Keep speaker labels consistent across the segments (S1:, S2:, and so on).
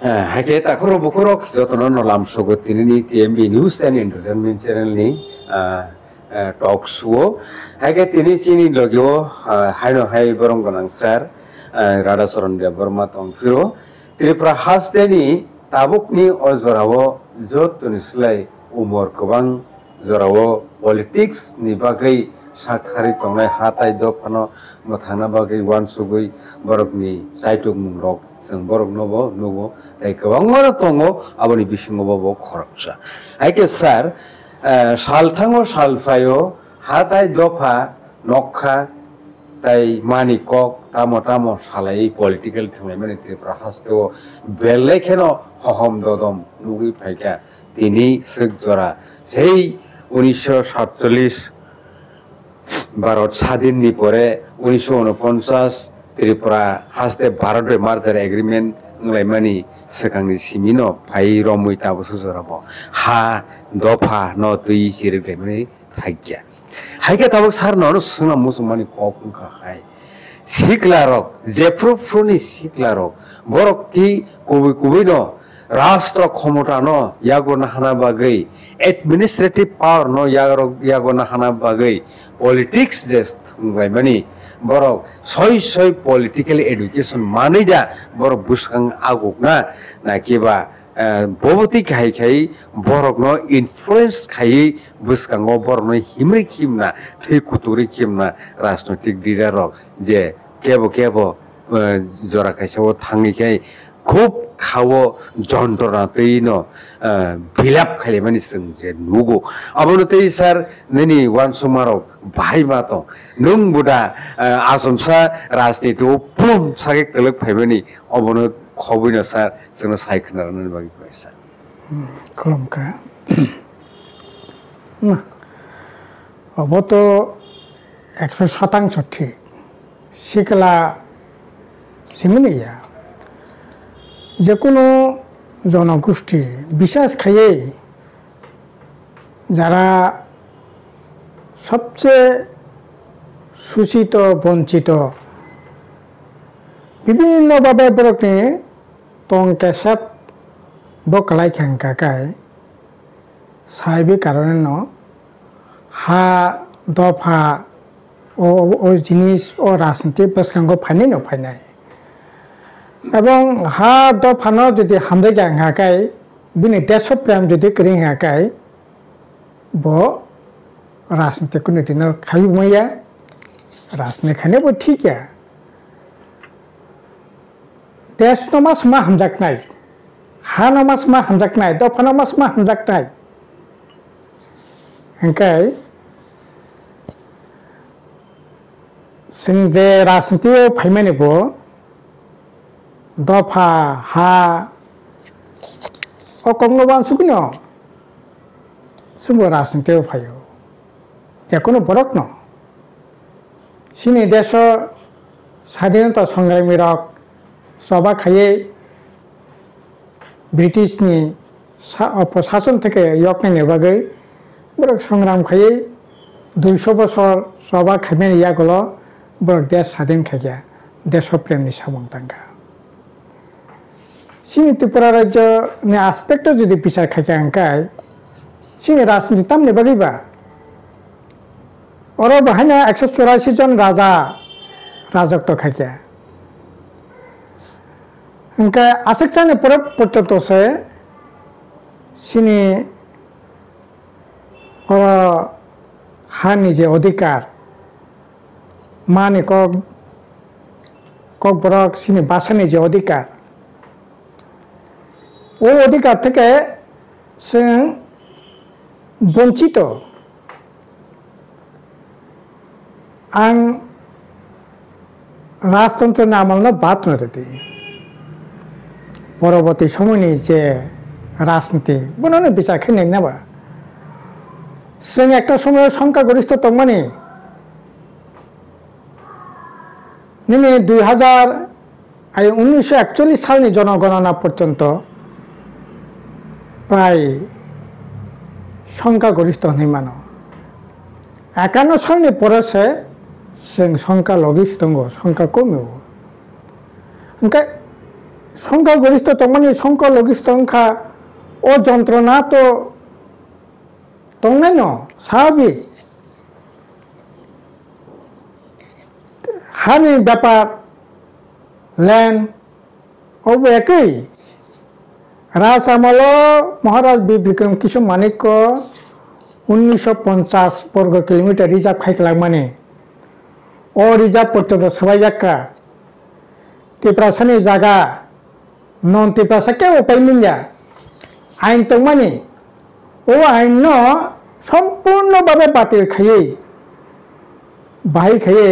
S1: Hake takuro bukurok jotono no lamsogo tinini TMB News and Entertainment Channel ni talk show. Hake tini chini logyo haino hai borong gonang sar Radha Sorondia Burma tongfiro. Tripura haste ni tabuk ni ozorawo jotuni slai umor kobang zorawo politics ni bagai sakari tongai hatai dopano mothana bagai wansugui borok ni saituk mungrok जों बरक नबो ताई गोबां मानो दङ आबोनि बिसिङावबो खरकसा आइके सार सालथाङो सालफायो हाथाय दफा नखा ताई मानिकक तामो तामो सालाय पलिटिकल थंनाय माने त्रिपुरा हास्तो बेलेखेनो हहम ददम नुगै फायका तिनि सग जरा সেই 1947 ভারত স্বাধীননি পরে 1949 Tripura haste Bharat merger agreement nglaimani sekangni simino phai romui tabo sujorabo ha dofa no tui sirglemani thagya haike tabo sar no sungna musumani kokka khai siklarok jefrufruni siklarok borok ki kubi kubi no rashtra khomota no yagona hana bagai administrative power no yagona hana bagai politics just nglaimani borok soy political education manija borok buskang agukna nakiba boboti khai borok no influence khai buskango borok no himri kimna thei kuturi kimna rajnotik leader rok je kebo jora kaisao thangi khai খুব খাও যন্ত্রণা তৈনো বিলাপ খালি মানে যে নুগো আবনতেই sir নেনি one সুমারক ভাই মাতো নং বুদা আসমসা রাজনীতি পুম সাগে কলক ফাইবানি অবন খবইন স্যার जोंनो सायखनारन बागि কয় স্যার
S2: কলমকা না অবত 100% ঠিক শিকলা সিমনিয়া যে কোনো জনগোষ্ঠী বিশ্বাস খাইয়ে যারা সবচেয়ে শোষিত বঞ্চিত বিভিন্নভাবে বরকনি টংকেশাপ বকলাই খেংকাকায় সাহেবি কারণে ন হা দফা ও জিনিস ও রাজনীতি বসকাঙ্গ ফাইনাই ন ফাইনাই এবং হা দফানো যদি হামদে গাঙ্গাকাই বিনি দেশ প্রেম যদি করি হাকাই ব রাজনীতি কোনো দিন খাই মইয়া রাজনীতি খানে ব ঠিক দেশ নমাস মা হামজাক নাই হা নমাস মা হামজাক নাই দফা নমাস মা হামজাক নাই হাঙ্কাই जों जे राजनीति फाइमानि ब दफा हा अकंगबान सुकिनो सुबो राजनीति फायो जेकोनो बरक न सिनि देश स्वाधीनता संग्रामी रक सभा खाये ब्रिटिशनि प्रशासन থেকে यकने बागै बरक संग्राम खाये 200 বছর सभा खाइमेन यागलो बरक देश स्वाधीन खाया देश प्रेमनि सामंतांगा सिनि त्रिपुरा राज्यनि आस्पेक्ट যদি বিচার খাইয়া अंकाय सिनि राजनीति तामने बागैबा और बाहायना 184 जन राजा राजत्व खाइया अंकाय आसेकसाने परब पर्यंत से सिनि और हानि जे अधिकार माने কক বরক सिनि बासानि जे अधिकार ও অধিকার থেকে जों বঞ্চিত आं राजतंत्रनि आमलनो बात नरति परवर्ती समयनि जे राजनीति बननो বিচার खेने नाबा जों একটা সময় সংখ্যাগরিষ্ঠ তংমানি নিনে 1941 সালनि জনগণনা পর্যন্ত প্রায় সংখ্যাগরিষ্ঠ হইমানো 51 সালनि পরেছে जों সংখ্যা লগিষ্ঠ দङ সংখ্যা কমেও ओंखाय সংখ্যাগরিষ্ঠ তমানি সংখ্যালঘিষ্ঠ অংখা ও যন্ত্রণা তো তংনাই ন স্বাভাবিক হানি ব্যাপার ল্যান্ড অব একই রাজ আমল মহারাজ বীর বিক্রম কিশোর মানিক্য 1950 বর্গ কিলোমিটার রিজার্ভ খাইকলাম মানে ও রিজার্ভ পর্যন্ত সবাই যাক্কা তেপ্রাসানি জায়গা নন তেপ্রাসা কেউ উপায় মিলিয়া আইন তো মানে ও আইন সম্পূর্ণভাবে বাতিল খাইয়ে বাহাই খাইয়ে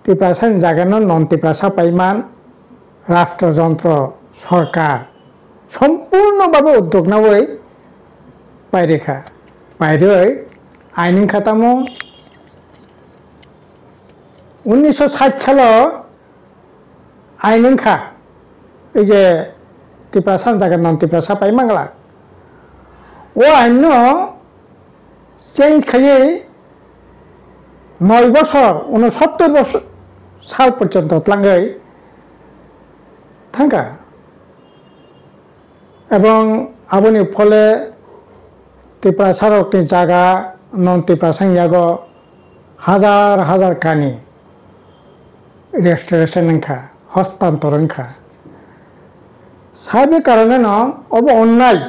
S2: তেপ্রাসানি জায়গা নন তেপ্রাসা পাইমান রাষ্ট্রযন্ত্র সরকার সম্পূর্ণভাবে উদ্যোগ নাবই পাইরেখা বাইরে আইন খাতামো 1960 সাল আইন খা এই যে তেপ্রাসান জায়গা নন তেপ্রাসা পাইমাংলা ও আইন চেঞ্জ খাইয়ে 9 বছর 69 বছর সাল পর্যন্ত লাঙ্গাই থাকা এবং আবনি ফলে তেপ্রাসারকনি জায়গা নন তেপ্রাসান জায়গা হাজার হাজার কানি রেস্টোরেশন খা হস্তান্তরণ খা সাহেবের কারণে ন অব অন্যায়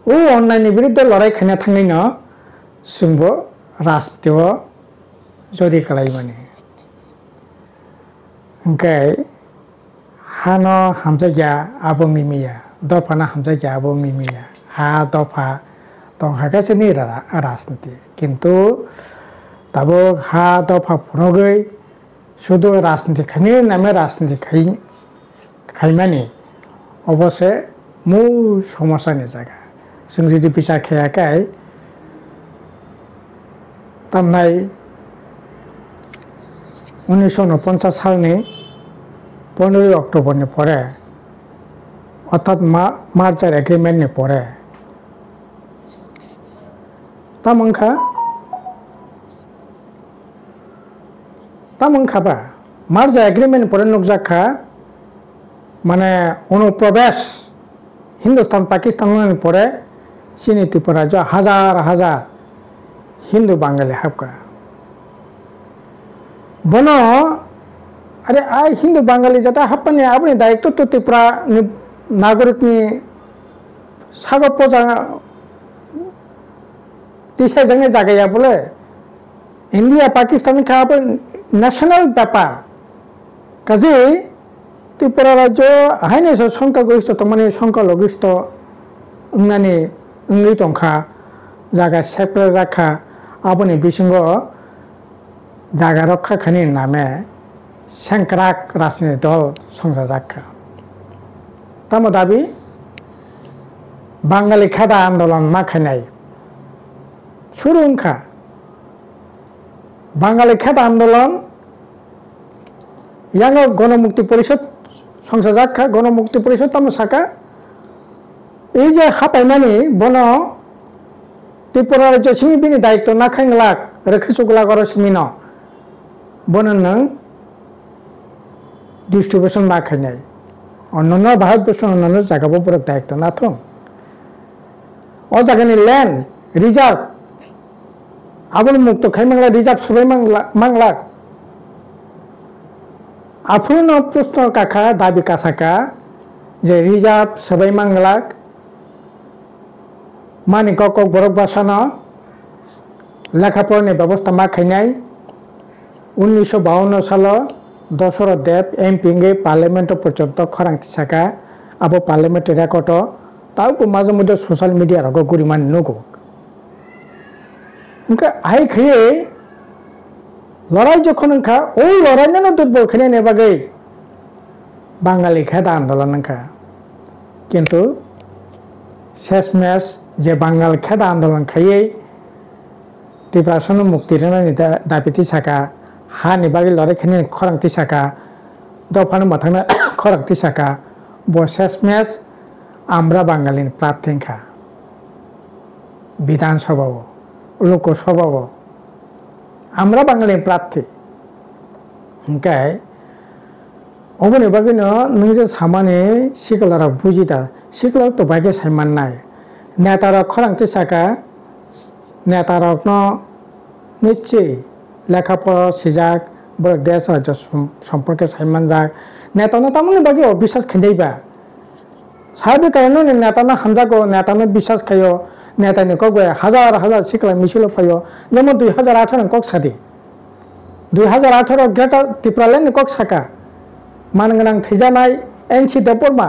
S2: ও অন্যায়নি বিরুদ্ধে লড়াই খাইনা থাঙ্গি ন जोंबो राष्ट्रीय जरि खालाय माने ओंखाय हानो हामजाया आबो मिमिया दफाना हामजाया आबो मिमिया हा दफा दंहागासिनो राजनीति किन्तु दाबो हा दफा फुरगै शुधु राजनीति खायनि नामे राजनीति खायमानि अबसे मू समस्यानि जायगा जों जुदि बिचार खायाखै तामनाय 1949 सालनि 15 अक्ट'बरनि परे अर्थात मार्चार एग्रिमेन्टनि परे तामंखाबा मार्चार एग्रिमेन्टनि परे नुकजाखा माने अनुप्रवेश हिंदुस्तान पाकिस्तान परे चीनी त्रिपुरा जो हजार हजार हिंदू बांगाली हाबका बनो अरे आई हिंदू बांगाली जाता हापने आपने दायित्व तो त्रिपुरा नागरिक नि सागो पोजा दिशा जंगे जागया बोले इंडिया पाकिस्तान का अपन नेशनल व्यापार काजे त्रिपुरा राज्य हाइने संख्या गरिष्ठ तमाने संख्या लगिष्ठ उन्नानि उंगै तंखा जागा सेप्रा जाखा आपने बिसिंग जागा रक्षा खानी नामे सेंक्राक राजनीति दल संसार जाखा तम दाबी बांगाली खेदा आंदोलन मा खानाय शुरू उनखा बांगाली खेदा आंदोलन यांग गणमुक्ति परिषद संसार जाखा गणमुक्ति परिषद तम साका এই যে হাপাইমানি বন त्रिपुरा राज्य सिमिबिनि दायित्व ना खांगलाक रेखसुगला गर सिमिन बनन डिस्ट्रिब्यूशन मा खायनाय अन्य भारतबर्ष अन्य जागाबो बरक दायित्व ना थं ओ जागानि लैंड रिजर्व आबुन मुक्त खायमांगला रिजर्व सबाय मांगला आफुन प्रश्न काखा दाबि कासाका जे रिजर्व सबाय मांगला मानि कक बरक बासाना लेखापढ़ानि व्यवस्था मा खायनाय 1952 साल दशरथ देव एमपी पार्लियामेंट पर्यंत खरांथि साका आबो पार्लियामेंट रेकर्ड ताबो माजे मध्य सोशल मीडिया रग गुरिमान नुगो उनका आइ खाये लड़ाई जखन उनका ओ लड़ाई न दुर्बल खाने बागै बांगाली खेदा आंदोलन उनका किंतु शेष मैच जे बांगाल खेदा आंदोलन खाये त्रिपुरा मुक्ति दाबिति साका हानि बागै लड़ाई खाने खरांथि साका दफानो मथांनो खरांथि साका बसेस मैच आम्रा बांगाली प्रार्थीखा विधानसभा लोकसभा आम्रा बांगाली प्रार्थी उनकाय অবনি বাকি নং যে সামানে সিকলার বুঝিতা সিকলার তো বাইকে সাইমান নাই নেতার খরাংতে সাকা নেতারক নিশ্চয়ই লেখাপড়া সিজাক বড় দেশ রাজ্য সম্পর্কে সাইমান যাক নেতানো তামনি বাকি বিশ্বাস খেলেইবা স্বাভাবিক কারণে নেতানো হামজাগো নেতানো বিশ্বাস খাইও নেতানি কক হাজার হাজার সিকলা মিছিল ফাইও যেমন 2018 কক সাদি 2018 গ্রেটা ত্রিপুরালেন কক সাকা মানগोनां थैजानाय एनसि देबबर्मा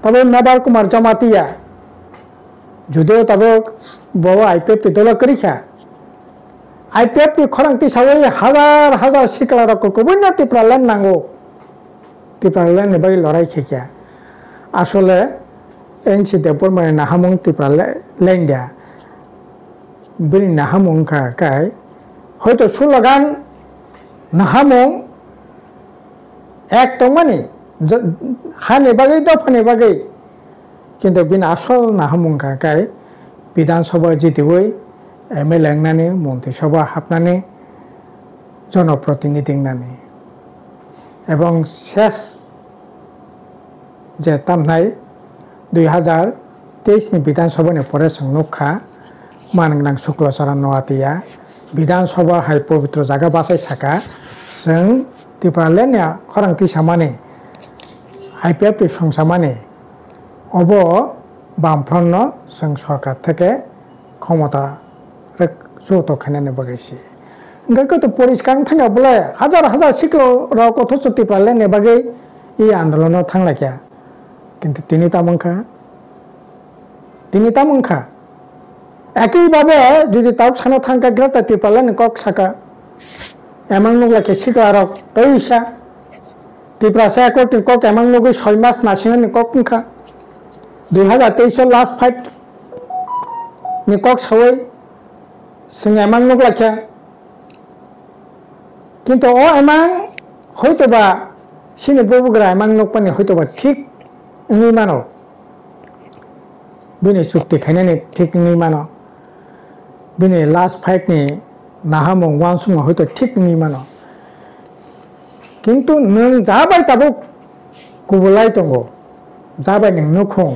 S2: तब नबार कुमार जमातिया जुदिও तब बव आईपीएफ दल करिखा आईपीएफ खरांति सावै हाजार हाजार सिकला रक कबैना ত্রিপুরালেন नांगौ ত্রিপুরালেন बाय लड़ाई खेखिया आसले एनसि देबबर्मा नाहामुं ত্রিপুরালেন দিয়া बिनि नाहामुं काय हयतो सुलगान नाहामुं एक तो माने हाने बागै दफाने बागै किन्तु बिन आसल नाहामुंखा काय विधानसभा जितिवै एमएलए लेंनानै मन्त्रिसभा हाबनानै जनप्रतिनिधि नानै एवं शेष जे तामनाय 2023 नि विधानसभानि परे संनुखा मानगोनां शुक्लचरण नवातिया विधानसभा हाय पवित्र जागा बासाय साका जों ত্রিপুরালেনিয়া খরাंति सामाने आईपीएफ संसामाने अब बामफ्रन्न जों सरकार থেকে क्षमता जौत खाने बागैसि ओंखाय तो परिष्कार थांगा बोले हाजार हाजार सिक्ल कथ ত্রিপুরালেনিয়া बागै এই आंदोलन थांलाखिया किन्तु তিনি तामंखा একইভাবে যদি তাও সানো থাঙ্কা গ্রেটা ত্রিপুরালেনিয়া কক সাকা एमंग नुगलाके सिगारक तैसा त्रिपुरा से एक कक एमंग नुगै 6 मास नासिनानै कक नखा 2023 लास्ट फाइट नि कक सावै जों एमंग नुगलाके किन्तु ओ एमंग हयतोबा सिनि बबुग्रा एमंग नुगपानि हयतोबा ठीक नि मानो बिनि चुक्ति खायनानै ठीक नि मानो बिनि लास्ट फाइट नि नाहामुं वानसुंग हयतो ठीक नि मानो किन्तु नों जाबाय ताबो गुबुलाय दंगो जाबाय नों नुखुं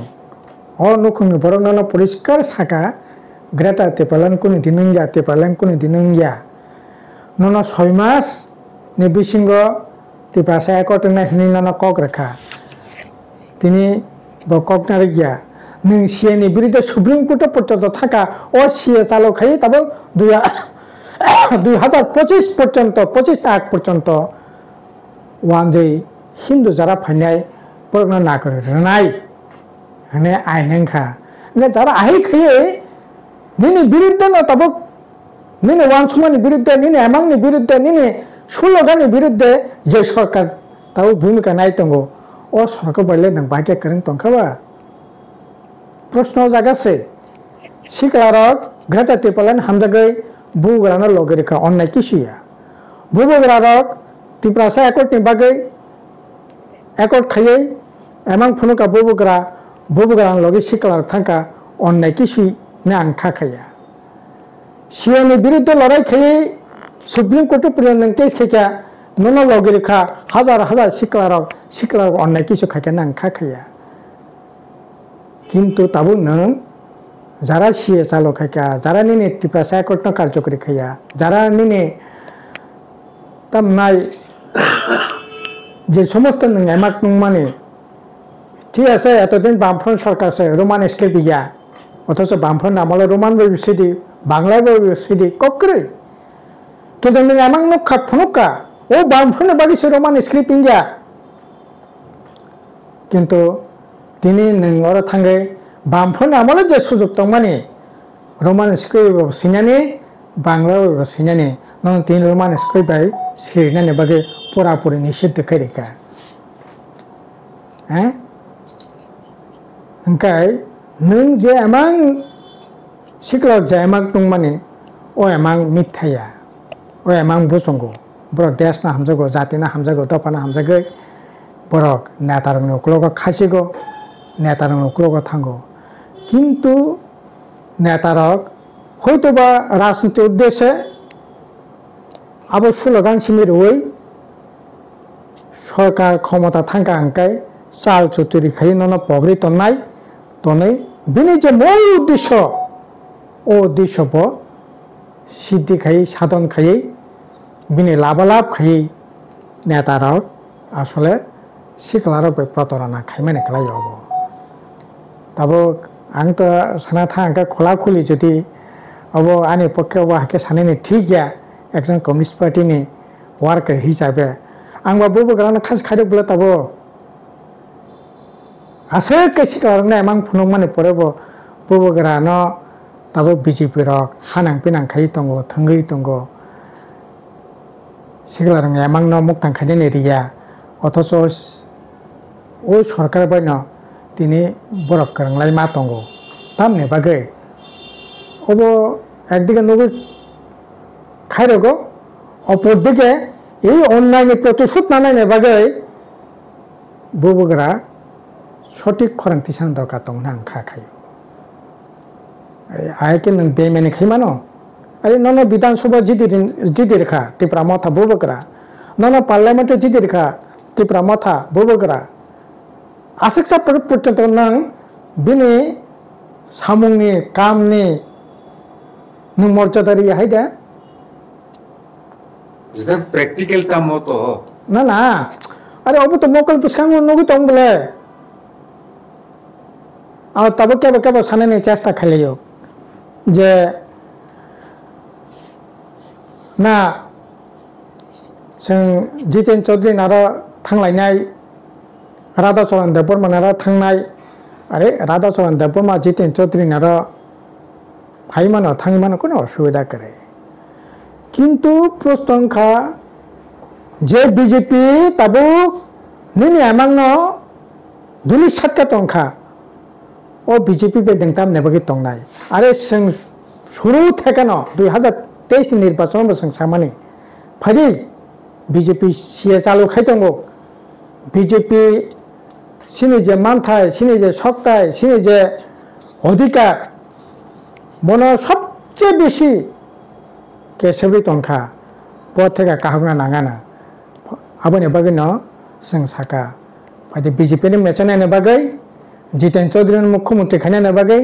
S2: अ नुखुंनि बरंनानो परिष्कार साका ग्रेटा ত্রিপুরালেন कुनि दिनंगिया ত্রিপুরালেन कुनि दिनंगिया नोनो 6 मास नि बिसिंग ত্রিপুরা से एकटना हिनिनानो कक रेखा तिनि बककनारि गिया नों सिएनि बिरुद्धे सुप्रीम कोर्ट पर्यन्त थाका अ सिए चालु खायो ताबो 2025 पर्यन्त 25 आग पर्यन्त वानजै हिंदू जरा फाइनाय बरगना नाकर रनाय हने आइनंखा ने जरा आइ खये निनि विरुद्ध न तब निनि वानसुमानि विरुद्ध निनि एमांनि विरुद्ध निनि सुलगानि विरुद्ध जे सरकार ताव भूमिका नाय दंगो अ सरकार बायले नों बाके करन तंखाबा प्रश्न जागासे सिकलारक ग्रेटा ত্রিপুরালেন हामजागै बुग्रानो लगेरिखा अन्नाय किसुया बुबुग्रारक ত্রিপুরা से एकटनि बागै एकट खायै एमां फुनुका बुबुग्रा लगे सिकलार थांका अन्नाय किसु ने आं खाखाया सियानि विरुद्ध लड़ाई खायै सुप्रीम कोर्ट पर्यन्त केस खायखा नोनो लगेरिखा हाजार हाजार सिकलार अन्नाय किसु खायखा आं खाखाया किन्तु ताबो नों যারা সিএ চালু খাইকা যারা নিনে ত্রিপুরা से एकट कार्यकरी खाया যারা নিনে तामनाय যে সমস্ত नों एमाक माने ঠিক আছে এতদিন বামফ্রন্ট সরকার আছে রোমান স্ক্রিপ্ট গিয়া অথচ বামফ্রন্ট আমলে রোমান বইসিদি বাংলায় বইসিদি ককরে কিন্তু नों एमाक नखा फनुका ও বামফ্রন্ট বাগিছে রোমান স্ক্রিপ্ট গিয়া কিন্তু তিনি नों थांगे बामफ्रन्ट आमले जे सुजुग दं माने रोमान स्क्रिप्ट सिनानि बांला सिनानि नों तीन रोमान स्क्रिप्ट बाय सिरनानि बागे पुरापुरि निषिद्ध करिका हैं ओंखाय नों जे एमां सिक्लाव जे एमां दं माने ओ एमां मिथ्याया ओ एमां बुसंगो बरक देशना हामजागो जातिना हामजागो दफाना हामजागो बरक नेतारंनि उक्लगो खासिगो नेतारंनि उक्लगो थांगो किन्तु नेतारक हयतोबा राजनीति उद्देश्य अब स्लोगान सिमिर हुई সরকার ক্ষমতা থাকা আঙ্কাই চাল চুতুরি খাই নন পগরি তন্নাই তनै বিনি যে মূল উদ্দেশ্য ও উদ্দেশ্য সিদ্ধি খাই সাধন খাই বিনি লাভালাভ খাই নেতারাও আসলে সিকলারও প্রতারণা খাই মানে খেলাই হব তাবো आं तो साना था आंका खोला खुली जुदी अब आने पक्के अब हाके साने ने ठीक गया एकजन कम्युनिस्ट पार्टी ने वार्कर हिसाबे आं बाबू बगराना खास खादे बोला तबो आसे कैसे करना एमां फुनुं माने परेबो बगराना तबो बीजेपी रक हानां पिनां खाई तंगो थंगै तंगो सिगलारं एमां न मुक्तां खादे ने रिया अथच ओ सरकार बायनो তিনি বরক করংলাই মা তঙ্গ তামনে বাগে অব একদিকে নবী খাইরগো অপরদিকে এই অনলাইনে প্রতিশোধ না নাইনে বাগে বুবুগরা সঠিক খরান্তি সান দরকার তং না খা খাই আয়কে নং বেমেনে খাইমানো আরে নন বিধানসভা জিদির খা ত্রিপুরা মাথা বুবুগরা নন পার্লামেন্টে জিদির খা ত্রিপুরা মাথা বুবুগরা आसेक्सा पर्यटन नंग बिनि सामुंनि कामनि नों मर्यादारि हायदा
S1: इधर प्रैक्टिकल काम हो तो
S2: ना ना अरे अब तो मोकल पिसकांग नोगि तंग बोले आ तब के साने ने चेष्टा खालियो जे ना जों जितेन चौधरी नारा थांलायनाय राधा चरण देवबर्मा नारा थांनाय अरे राधा चरण देवबर्मा जितेन चौधरी नारा फाइमानो थांगिमानो कोनो असुबिदा करे किंतु प्रस्तंखा जे बीजेपी तबो निनि आमांनो दुनि सातका तंखा ओ बीजेपी बे देंताम नेबगि तंनाय आरे जों शुरू थेकानो 2023 निर्वाचन बसं सामानि फारि बीजेपी सिए चालु खायतंगो बीजेपी सिनि जे मानथाय सिनि जे शक्ताय सिनि जे अधिकार मनो सबचेয়ে বেশি केसबि तंखा पथेगा काहना नागाना आबने बागैनो जों साका फायदे बीजेपी नि मेचनाने बागै जितेन चौधरी मुख्यमंत्री खानाने बागै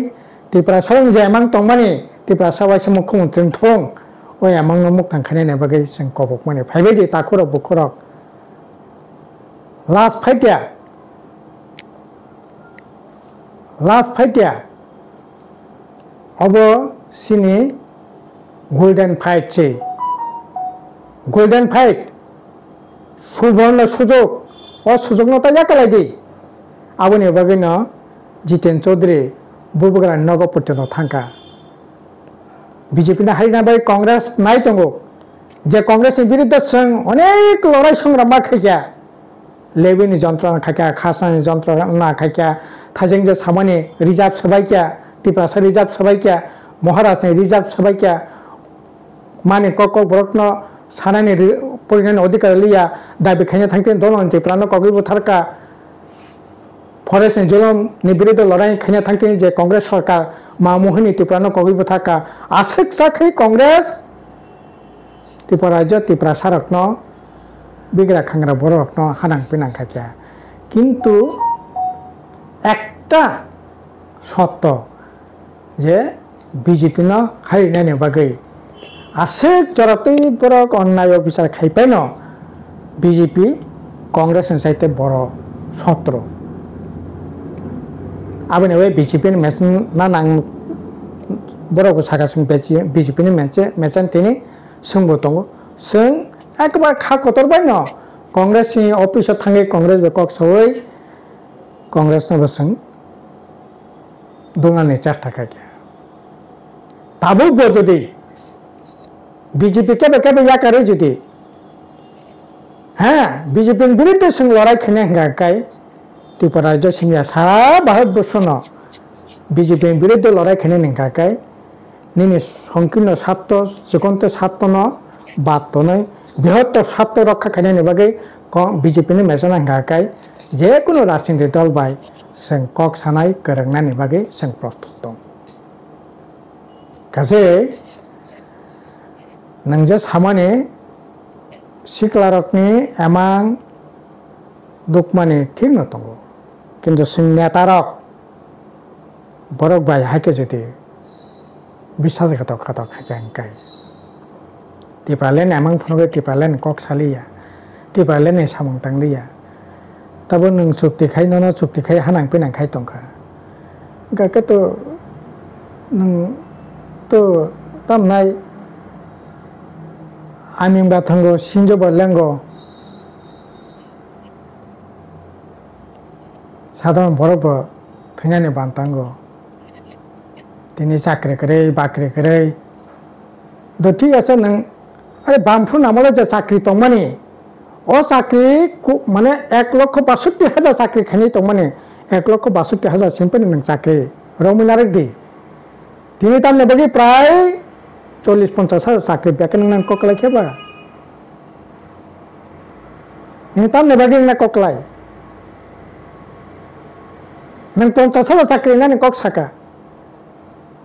S2: त्रिपुरा सरं जे आमां तंमानि त्रिपुरा सावाइसे मुख्यमंत्री थं ओ आमां मुक्तां खानाने बागै जों कबक माने फायबायदि ताखुरक बुखुरक लास्ट फाइटिया अब सिनी गोल्डन फाइट से गोल्डन फाइट सुवर्ण सुजोग और सुजोग नता याकलाई दी आबने बागैनो जितेन चौधरी बुबुगरा नगो पर्यटन थांका बीजेपी ना हारिना बाय कांग्रेस नाय तंगो जे कांग्रेस नि विरुद्ध जों अनेक लड़ाई संग्राम खायखा लेबिनि जंत्रना खायखा खासानि जंत्रना खायखा थाजें जे सामानि रिजार्व सबायखा त्रिपुरा रिजार्व सबायखा महाराष्ट्र रिजार्व सबायखा माने कक बरकन सानानि परिणाम अधिकार लिया दा बेखायनो थांतेन दलन त्रिपुरानो कगि बुथारका फरेस्ट जुलम नि विरुद्ध लड़ाई खायनो थांतेन जे कांग्रेस सरकार मामोहनी त्रिपुरानो कगि बुथारका आसेक साखै कांग्रेस त्रिपुरा राज्य त्रिपुरा सारकन बिग्रा खांग्रा बरकन हानां पिनां खायखा किन्तु একটা সত্য যে বিজেপি ন হারিনানি বাগৈ আছে জরাতেই বড় অন্যায় অফিসার খাইপাই ন বিজেপি কংগ্রেস চাইতে বড় শত্রু আবনে ওই বিজেপি মেশন না নাং বড় সাগাসিং বিজেপি মেশন তিনি सोंबो दङ जों एकेबारे खा कतरबाय न कांग्रेसनि अफिसाव थाङै कांग्रेस बेकक सवै कांग्रेसनोबो जों दंनानै चेष्टा खायखा दाबो जुदि बीजेपी केबे याकारे जुदि हाँ बीजेपी विरुद्ध जों लड़ाई खायनो हांगाखाय त्रिपुरा राज्य सिंह सारा भारतबर्ष न बीजेपी विरुद्ध लड़ाई खायनो हांगाखाय निनि संकीर्ण स्वार्थ जिकन्त स्वार्थ न बात नय बृहत्तर स्वार्थ रक्षा खायनो बागै बीजेपी मेसन हांगाखाय जेकुनु राजनीतिक दल बाय जों कक सानाय गोरोंनायनि बागै जों प्रस्तुत दं गासै नोंजे सामानि सिक्लारकनि एमां दुखमानि ठीक न दंगो किन्तु जों नेतारक borok bai haike jodi বিশ্বাস ঘাতক ঘাতক হাইকাই টিপালেন এমন ফোনকে টিপালেন কক সালিয়া টিপালেন সামং তাंगलिया तब नों चुक्ति खाय न चुक्ति खाय हानां फैनां खाय दंखा गाके तो नों तो तामनाय आमिंबा थांगो सिंजो बरलेंगो साधारण बरफ फैनानै बानतांगो दिनै साख्रि करे बाख्रि करे तो ठीक আছে नों अरे बामफ्रु नामले जे साख्रि दंमानि ओ साख्रि माने 1,62,000 साख्रि खानि दंमानि 1,62,000 सिमपनि नों साख्रि रमिनारे दि दिनै तामने बागि प्राय 40-50,000 साख्रि बेके नों ककलाय खेबा दिनै तामने बागि नों ककलाय नों 50,000 साख्रि नों कक साका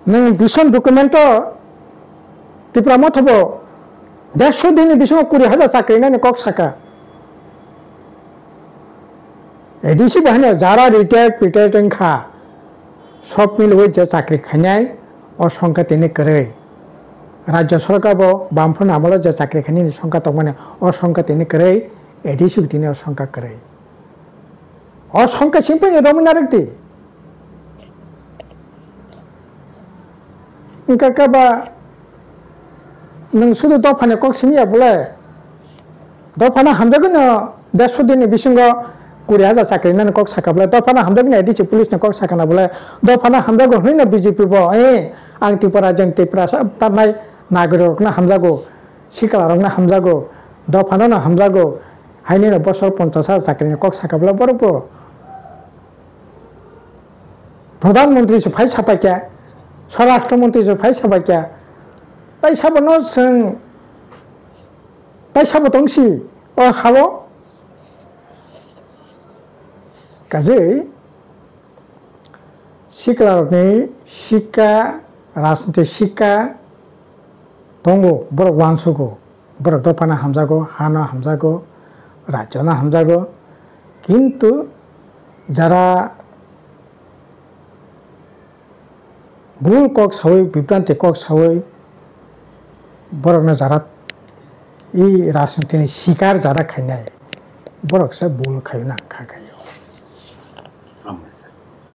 S2: नों बिसन डकुमेन्टो टिप्रामा थबो 150 दिन बिसन 20,000 साख्रि नों कक साका एडिसि बाहने जारा रिटायर्ड खा सब मिलवे जे साख्रि खानाय असंख्या तिनि करे राज्य सरकार बामफ्रु नामले जे साख्रि खानि संख्या तो माने असंख्या तिनि करे एडिसि तिनि असंख्या करे असंख्या सिम्पल रमिनारेक्ति इनका कबा नों सुदु दफाने कक्सिनिया बोले दफाना हामदगन 150 दिन बिसंग 20,000 साख्रि नों कक साकाबले दफाना हामदगन एडिसि पुलिस ने कक साकाना बोले दफाना हामदगो हनै बीजेपी बो आं तिपरा जों तिपरा तानाय नागरिकना हामजागो सिकालारना हामजागो दफाना ना हामजागो हायनि बसर 50,000 साख्रि कक साकाबले बरबो प्रधानमंत्री से फाइ सापाक्या स्वराष्ट्र मंत्री से फाइ सापाक्या ताइ साबनो जों ताइ साबो दंसि ओ हाबो गाजै सिकालारनि शिक्षा राजनीति शिक्षा दंगो बरक वानसुगो बरक दफाना हामजागो हाना हामजागो राज्यना हामजागो किन्तु যারা भूल कक सावै बिभ्रांति कक सावै बरकना जारा इ राजनीतिनि शिकार जारा खायनाय बरकसा भूल खायना खागाय